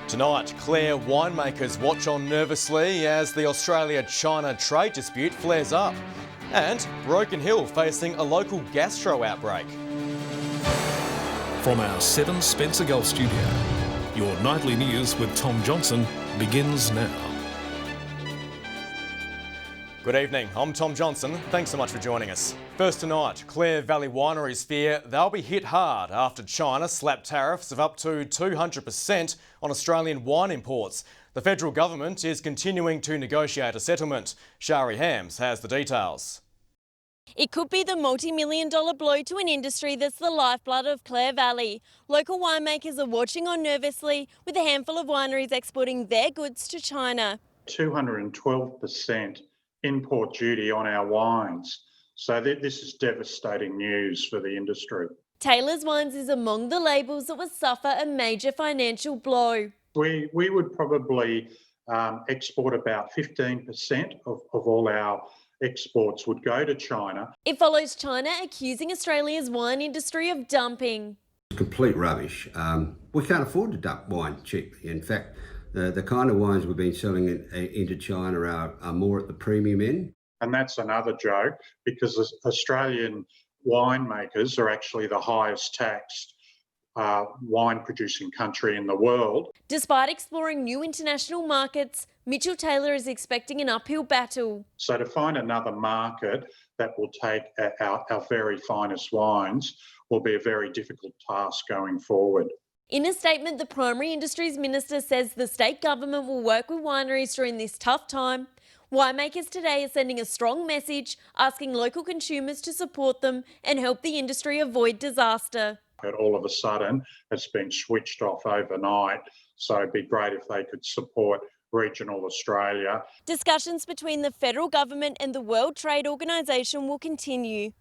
Tonight, Clare winemakers watch on nervously as the Australia-China trade dispute flares up. And Broken Hill facing a local gastro outbreak. From our 7 Spencer Gulf studio, your nightly news with Tom Johnson begins now. Good evening, I'm Tom Johnson. Thanks so much for joining us. First tonight, Clare Valley wineries fear they'll be hit hard after China slapped tariffs of up to 200% on Australian wine imports. The federal government is continuing to negotiate a settlement. Shari Hams has the details. It could be the multi-million-dollar blow to an industry that's the lifeblood of Clare Valley. Local winemakers are watching on nervously, with a handful of wineries exporting their goods to China. 212% import duty on our wines. So this is devastating news for the industry. Taylor's Wines is among the labels that would suffer a major financial blow. We would probably export about 15% of all our exports would go to China. It follows China accusing Australia's wine industry of dumping. Complete rubbish. We can't afford to dump wine cheaply. In fact, the kind of wines we've been selling into China are more at the premium end. And that's another joke, because Australian winemakers are actually the highest taxed wine producing country in the world. Despite exploring new international markets, Mitchell Taylor is expecting an uphill battle. So to find another market that will take our very finest wines will be a very difficult task going forward. In a statement, the Primary Industries Minister says the state government will work with wineries during this tough time. Winemakers today are sending a strong message, asking local consumers to support them and help the industry avoid disaster. But all of a sudden, it's been switched off overnight, so it'd be great if they could support regional Australia. Discussions between the federal government and the World Trade Organisation will continue.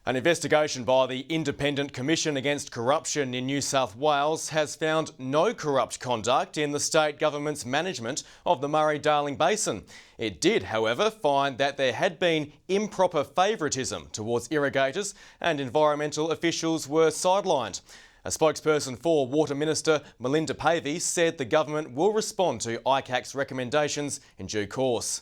An investigation by the Independent Commission Against Corruption in New South Wales has found no corrupt conduct in the state government's management of the Murray-Darling Basin. It did, however, find that there had been improper favouritism towards irrigators and environmental officials were sidelined. A spokesperson for Water Minister Melinda Pavey said the government will respond to ICAC's recommendations in due course.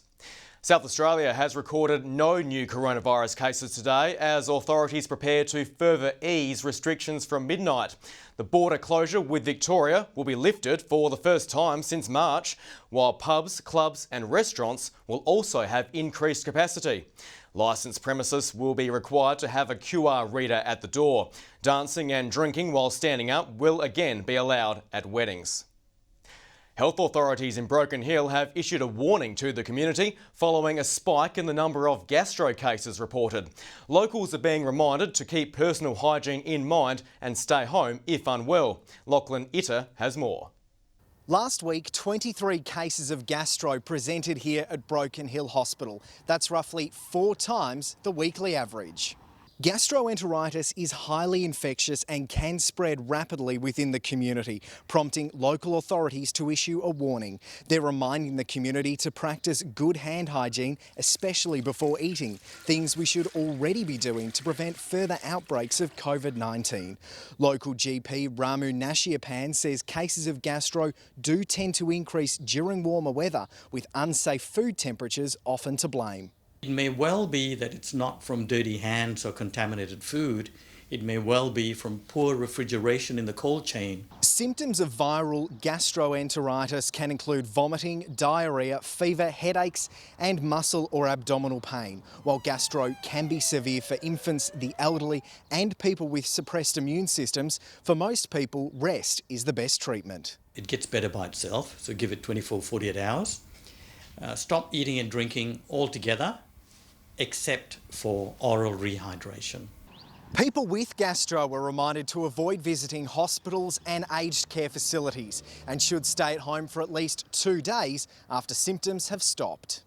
South Australia has recorded no new coronavirus cases today as authorities prepare to further ease restrictions from midnight. The border closure with Victoria will be lifted for the first time since March, while pubs, clubs and restaurants will also have increased capacity. Licensed premises will be required to have a QR reader at the door. Dancing and drinking while standing up will again be allowed at weddings. Health authorities in Broken Hill have issued a warning to the community following a spike in the number of gastro cases reported. Locals are being reminded to keep personal hygiene in mind and stay home if unwell. Lachlan Itter has more. Last week, 23 cases of gastro presented here at Broken Hill Hospital. That's roughly 4 times the weekly average. Gastroenteritis is highly infectious and can spread rapidly within the community, prompting local authorities to issue a warning. They're reminding the community to practice good hand hygiene, especially before eating, things we should already be doing to prevent further outbreaks of COVID-19. Local GP Ramu Nashiapan says cases of gastro do tend to increase during warmer weather, with unsafe food temperatures often to blame. It may well be that it's not from dirty hands or contaminated food. It may well be from poor refrigeration in the cold chain. Symptoms of viral gastroenteritis can include vomiting, diarrhoea, fever, headaches and muscle or abdominal pain. While gastro can be severe for infants, the elderly and people with suppressed immune systems, for most people, rest is the best treatment. It gets better by itself, so give it 24, 48 hours. Stop eating and drinking altogether, except for oral rehydration. People with gastro are reminded to avoid visiting hospitals and aged care facilities and should stay at home for at least 2 days after symptoms have stopped.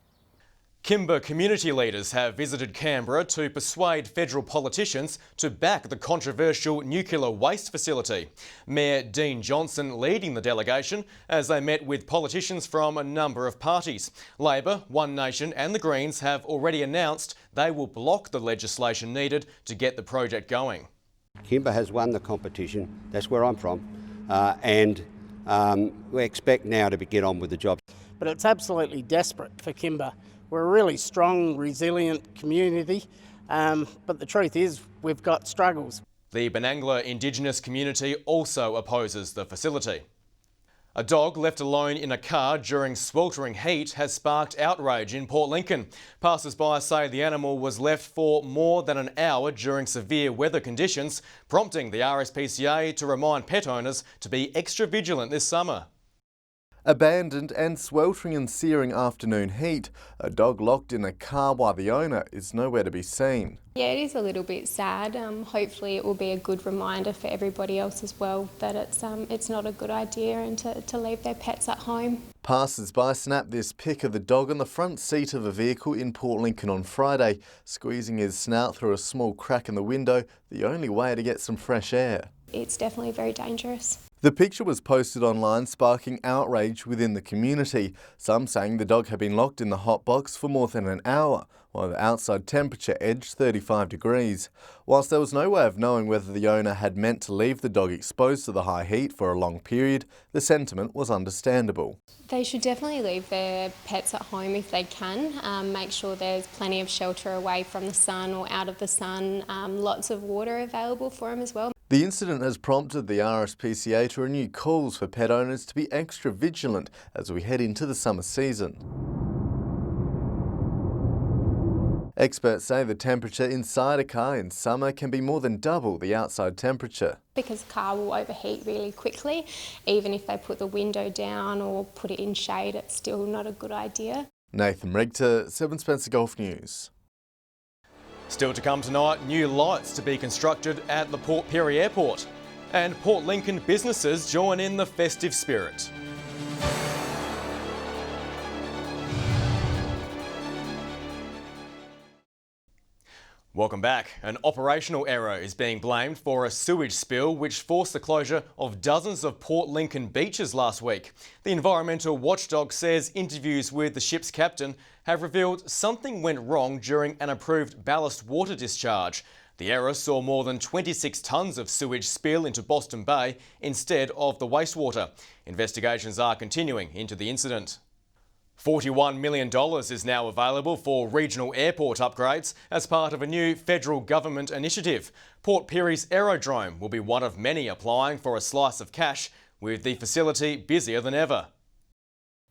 Kimberley community leaders have visited Canberra to persuade federal politicians to back the controversial nuclear waste facility. Mayor Dean Johnson leading the delegation as they met with politicians from a number of parties. Labor, One Nation and the Greens have already announced they will block the legislation needed to get the project going. Kimberley has won the competition, that's where I'm from, and We expect now to get on with the job. But it's absolutely desperate for Kimber. We're a really strong, resilient community, but the truth is we've got struggles. The Benangla Indigenous community also opposes the facility. A dog left alone in a car during sweltering heat has sparked outrage in Port Lincoln. Passers-by say the animal was left for more than an hour during severe weather conditions, prompting the RSPCA to remind pet owners to be extra vigilant this summer. Abandoned and sweltering and searing afternoon heat, a dog locked in a car while the owner is nowhere to be seen. Yeah, it is a little bit sad. Hopefully it will be a good reminder for everybody else as well that it's not a good idea and to leave their pets at home. Passers-by snapped this pic of the dog on the front seat of a vehicle in Port Lincoln on Friday, squeezing his snout through a small crack in the window, the only way to get some fresh air. It's definitely very dangerous. The picture was posted online, sparking outrage within the community, some saying the dog had been locked in the hot box for more than an hour, while the outside temperature edged 35 degrees. Whilst there was no way of knowing whether the owner had meant to leave the dog exposed to the high heat for a long period, the sentiment was understandable. They should definitely leave their pets at home if they can. Make sure there's plenty of shelter away from the sun or out of the sun, lots of water available for them as well. The incident has prompted the RSPCA to renew calls for pet owners to be extra vigilant as we head into the summer season. Experts say the temperature inside a car in summer can be more than double the outside temperature. Because the car will overheat really quickly. Even if they put the window down or put it in shade, it's still not a good idea. Nathan Regter, 7 Spencer Golf News. Still to come tonight, new lights to be constructed at the Port Pirie Airport. And Port Lincoln businesses join in the festive spirit. Welcome back. An operational error is being blamed for a sewage spill which forced the closure of dozens of Port Lincoln beaches last week. The environmental watchdog says interviews with the ship's captain have revealed something went wrong during an approved ballast water discharge. The error saw more than 26 tonnes of sewage spill into Boston Bay instead of the wastewater. Investigations are continuing into the incident. $41 million is now available for regional airport upgrades as part of a new federal government initiative. Port Pirie's aerodrome will be one of many applying for a slice of cash, with the facility busier than ever.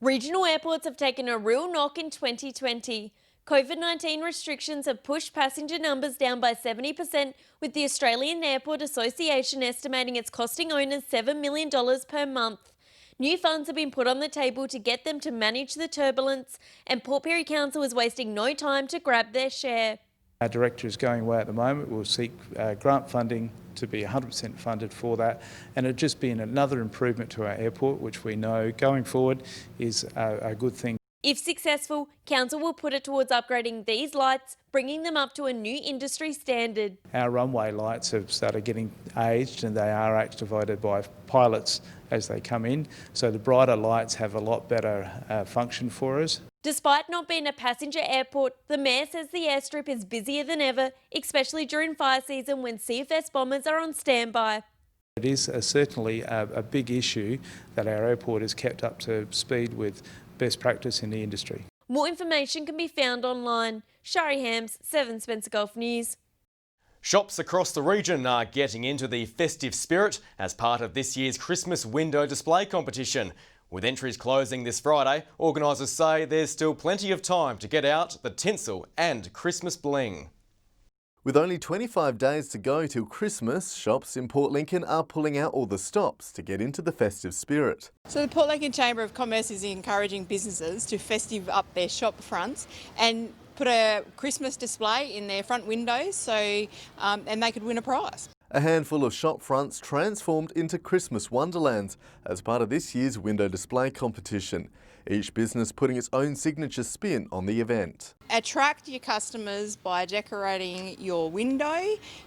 Regional airports have taken a real knock in 2020. COVID-19 restrictions have pushed passenger numbers down by 70%, with the Australian Airport Association estimating it's costing owners $7 million per month. New funds have been put on the table to get them to manage the turbulence, and Port Pirie Council is wasting no time to grab their share. Our director is going away at the moment. We'll seek grant funding to be 100% funded for that, and it'll just be another improvement to our airport, which we know going forward is a good thing. If successful, Council will put it towards upgrading these lights, bringing them up to a new industry standard. Our runway lights have started getting aged and they are activated by pilots as they come in, so the brighter lights have a lot better function for us. Despite not being a passenger airport, the Mayor says the airstrip is busier than ever, especially during fire season when CFS bombers are on standby. It is certainly a big issue that our airport is kept up to speed with best practice in the industry. More information can be found online. Shari Hams, 7 Spencer Golf News. Shops across the region are getting into the festive spirit as part of this year's Christmas window display competition. With entries closing this Friday, organisers say there's still plenty of time to get out the tinsel and Christmas bling. With only 25 days to go till Christmas, shops in Port Lincoln are pulling out all the stops to get into the festive spirit. So the Port Lincoln Chamber of Commerce is encouraging businesses to festive up their shop fronts and put a Christmas display in their front windows and they could win a prize. A handful of shop fronts transformed into Christmas wonderlands as part of this year's window display competition, each business putting its own signature spin on the event. Attract your customers by decorating your window,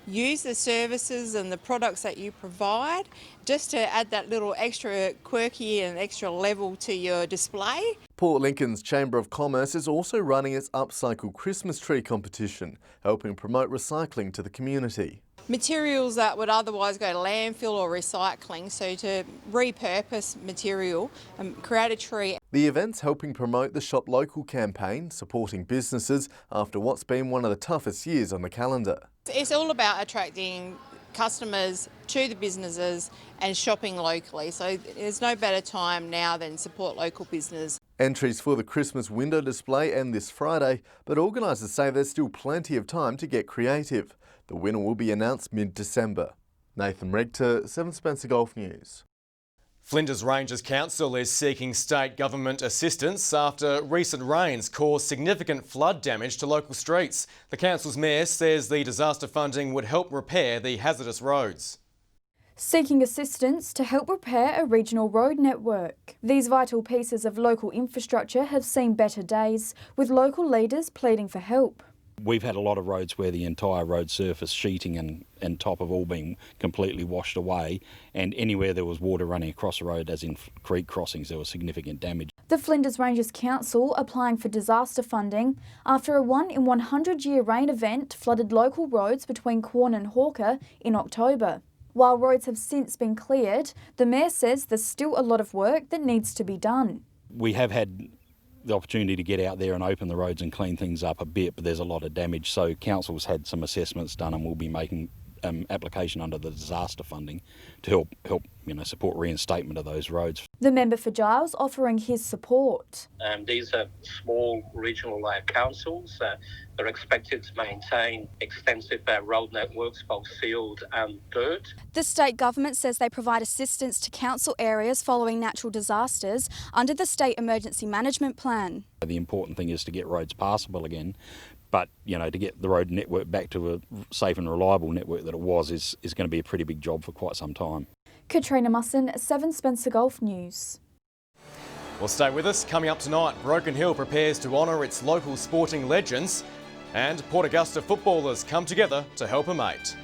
use the services and the products that you provide just to add that little extra quirky and extra level to your display. Port Lincoln's Chamber of Commerce is also running its Upcycle Christmas Tree competition, helping promote recycling to the community. materials that would otherwise go to landfill or recycling, so to repurpose material and create a tree. The event's helping promote the Shop Local campaign, supporting businesses after what's been one of the toughest years on the calendar. It's all about attracting customers to the businesses and shopping locally, so there's no better time now than support local business. Entries for the Christmas window display end this Friday, but organisers say there's still plenty of time to get creative. The winner will be announced mid-December. Nathan Regter, 7 Spencer Golf News. Flinders Ranges Council is seeking state government assistance after recent rains caused significant flood damage to local streets. The council's mayor says the disaster funding would help repair the hazardous roads. Seeking assistance to help repair a regional road network. These vital pieces of local infrastructure have seen better days, with local leaders pleading for help. We've had a lot of roads where the entire road surface, sheeting and top have all been completely washed away, and anywhere there was water running across the road, as in creek crossings, there was significant damage. The Flinders Ranges Council applying for disaster funding after a 1 in 100 year rain event flooded local roads between Quorn and Hawker in October. While roads have since been cleared, the mayor says there's still a lot of work that needs to be done. We have had the opportunity to get out there and open the roads and clean things up a bit, but there's a lot of damage, so council's had some assessments done and we'll be making application under the disaster funding to help support reinstatement of those roads. The member for Giles offering his support. These are small regional councils. They're expected to maintain extensive road networks, both sealed and dirt. The state government says they provide assistance to council areas following natural disasters under the State Emergency Management Plan. The important thing is to get roads passable again, but to get the road network back to a safe and reliable network that it was is going to be a pretty big job for quite some time. Katrina Musson, 7 Spencer Golf News. Well, stay with us. Coming up tonight, Broken Hill prepares to honour its local sporting legends, and Port Augusta footballers come together to help a mate.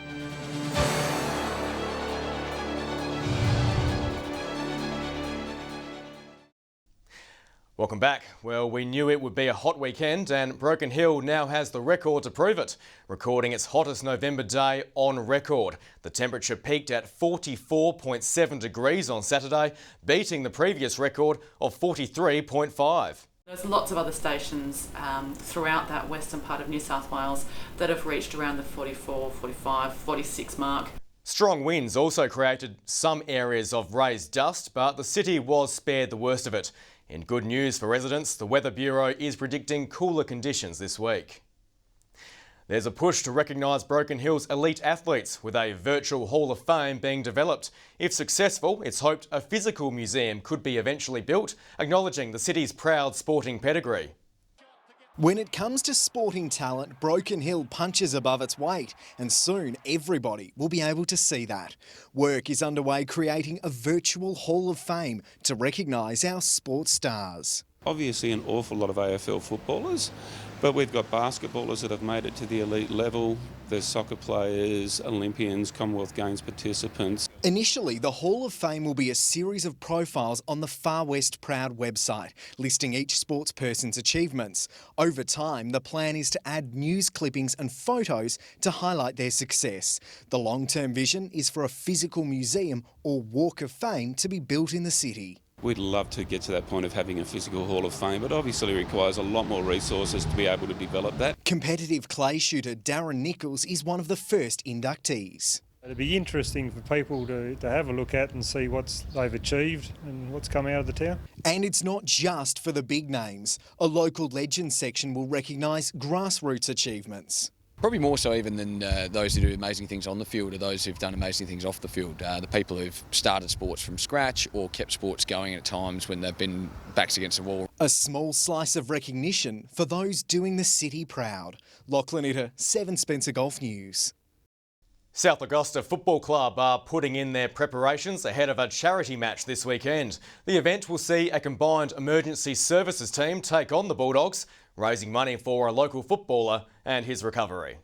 Welcome back. Well, we knew it would be a hot weekend, and Broken Hill now has the record to prove it, recording its hottest November day on record. The temperature peaked at 44.7 degrees on Saturday, beating the previous record of 43.5. There's lots of other stations throughout that western part of New South Wales that have reached around the 44, 45, 46 mark. Strong winds also created some areas of raised dust, but the city was spared the worst of it. In good news for residents, the Weather Bureau is predicting cooler conditions this week. There's a push to recognise Broken Hill's elite athletes, with a virtual Hall of Fame being developed. If successful, it's hoped a physical museum could be eventually built, acknowledging the city's proud sporting pedigree. When it comes to sporting talent, Broken Hill punches above its weight, and soon everybody will be able to see that. Work is underway creating a virtual Hall of Fame to recognise our sports stars. Obviously an awful lot of AFL footballers, but we've got basketballers that have made it to the elite level. There's soccer players, Olympians, Commonwealth Games participants. Initially, the Hall of Fame will be a series of profiles on the Far West Proud website, listing each sportsperson's achievements. Over time, the plan is to add news clippings and photos to highlight their success. The long-term vision is for a physical museum or Walk of Fame to be built in the city. We'd love to get to that point of having a physical Hall of Fame, but obviously requires a lot more resources to be able to develop that. Competitive clay shooter Darren Nichols is one of the first inductees. It'd be interesting for people to have a look at and see what they've achieved and what's come out of the town. And it's not just for the big names. A local legends section will recognise grassroots achievements. Probably more so even than those who do amazing things on the field or those who've done amazing things off the field. The people who've started sports from scratch or kept sports going at times when they've been backs against the wall. A small slice of recognition for those doing the city proud. Lachlan Itter, 7 Spencer Golf News. South Augusta Football Club are putting in their preparations ahead of a charity match this weekend. The event will see a combined emergency services team take on the Bulldogs, raising money for a local footballer and his recovery.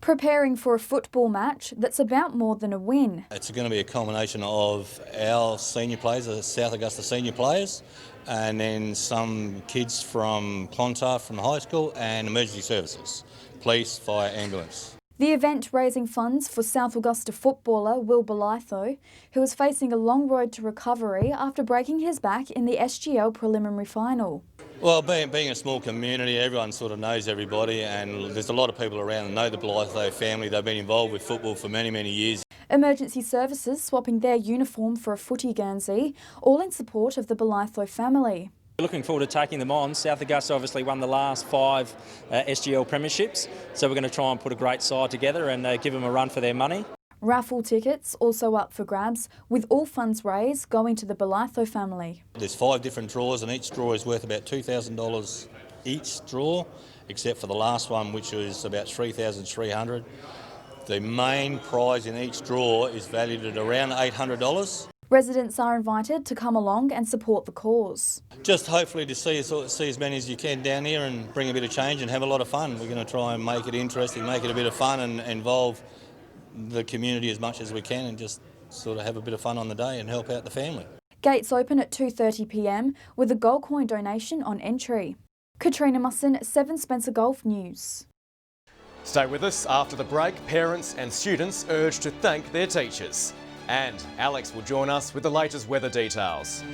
Preparing for a football match that's about more than a win. It's going to be a combination of our senior players, the South Augusta senior players, and then some kids from Clontarf from the high school and emergency services, police, fire, ambulance. The event raising funds for South Augusta footballer Will Belitho, who is facing a long road to recovery after breaking his back in the SGL preliminary final. Well, being a small community, everyone sort of knows everybody, and there's a lot of people around that know the Belitho family. They've been involved with football for many, many years. Emergency services swapping their uniform for a footy guernsey, all in support of the Belitho family. Looking forward to taking them on. South Augusta obviously won the last 5 SGL premierships, so we're going to try and put a great side together and give them a run for their money. Raffle tickets also up for grabs, with all funds raised going to the Belitho family. There's 5 different draws, and each draw is worth about $2,000 each draw, except for the last one, which was about $3,300. The main prize in each draw is valued at around $800. Residents are invited to come along and support the cause. Just hopefully to see as many as you can down here and bring a bit of change and have a lot of fun. We're going to try and make it interesting, make it a bit of fun and involve the community as much as we can and just sort of have a bit of fun on the day and help out the family. Gates open at 2:30 p.m. with a gold coin donation on entry. Katrina Musson, 7 Spencer Golf News. Stay with us. After the break, parents and students urge to thank their teachers. And Alex will join us with the latest weather details.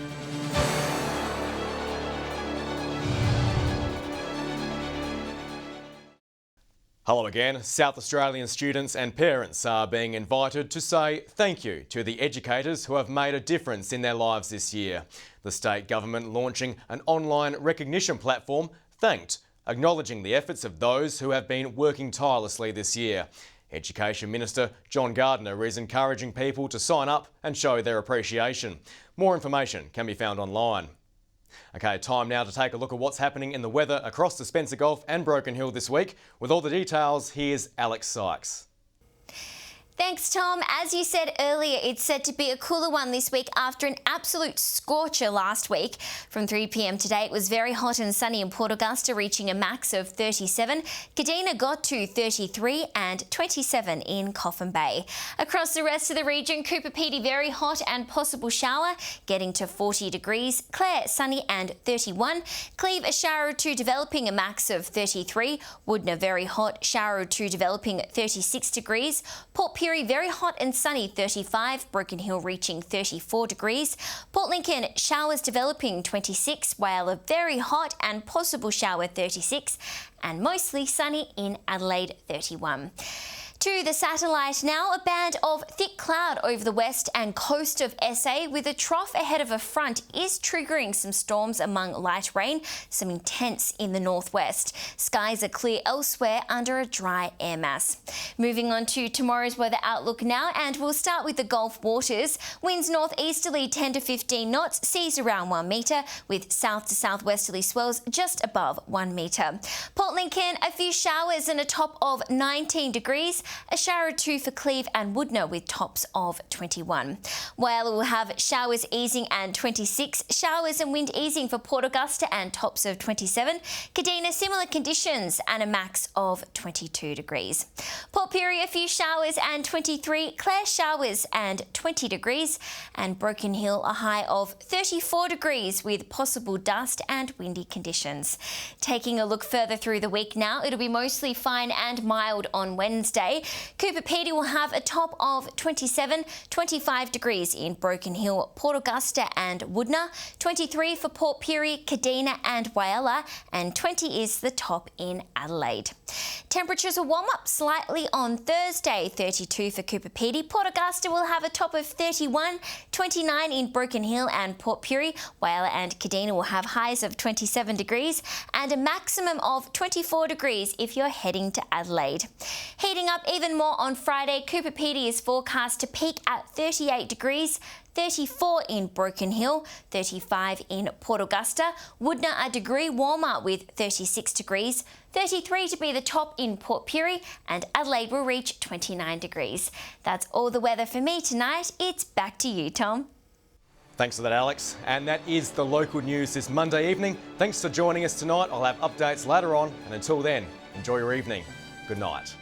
Hello again. South Australian students and parents are being invited to say thank you to the educators who have made a difference in their lives this year. The state government launching an online recognition platform, Thanked, acknowledging the efforts of those who have been working tirelessly this year. Education Minister John Gardner is encouraging people to sign up and show their appreciation. More information can be found online. Okay, time now to take a look at what's happening in the weather across the Spencer Gulf and Broken Hill this week. With all the details, here's Alex Sykes. Thanks, Tom. As you said earlier, it's said to be a cooler one this week after an absolute scorcher last week. From 3 p.m. today, it was very hot and sunny in Port Augusta, reaching a max of 37. Kadina got to 33 and 27 in Coffin Bay. Across the rest of the region, Cooper Pedy very hot and possible shower, getting to 40 degrees. Clare sunny and 31. Cleve a shower or two developing, a max of 33. Woodner very hot, shower or two developing 36 degrees. Port Pirie very hot and sunny 35, Broken Hill reaching 34 degrees. Port Lincoln showers developing 26, Whyalla very hot and possible shower 36, and mostly sunny in Adelaide 31. To the satellite now, a band of thick cloud over the west and coast of SA with a trough ahead of a front is triggering some storms among light rain, some intense in the northwest. Skies are clear elsewhere under a dry air mass. Moving on to tomorrow's weather outlook now, and we'll start with the Gulf waters. Winds northeasterly 10 to 15 knots, seas around 1 metre, with south to southwesterly swells just above 1 metre. Port Lincoln, a few showers and a top of 19 degrees. A shower or two for Cleve and Woodner with tops of 21. Whyalla will have showers easing and 26, showers and wind easing for Port Augusta and tops of 27. Kadina similar conditions and a max of 22 degrees. Port Pirie a few showers and 23, Clare showers and 20 degrees, and Broken Hill a high of 34 degrees with possible dust and windy conditions. Taking a look further through the week now, it'll be mostly fine and mild on Wednesday. Cooper Pedy will have a top of 27, 25 degrees in Broken Hill, Port Augusta and Woodner, 23 for Port Pirie, Kadina and Whyalla, and 20 is the top in Adelaide. Temperatures will warm up slightly on Thursday, 32 for Cooper Pedy. Port Augusta will have a top of 31, 29 in Broken Hill and Port Pirie. Whyalla and Kadina will have highs of 27 degrees and a maximum of 24 degrees if you're heading to Adelaide. Heating up even more on Friday, Cooper Pedy is forecast to peak at 38 degrees, 34 in Broken Hill, 35 in Port Augusta, Woodner a degree warmer with 36 degrees, 33 to be the top in Port Pirie, and Adelaide will reach 29 degrees. That's all the weather for me tonight. It's back to you, Tom. Thanks for that, Alex. And that is the local news this Monday evening. Thanks for joining us tonight. I'll have updates later on, and until then, enjoy your evening. Good night.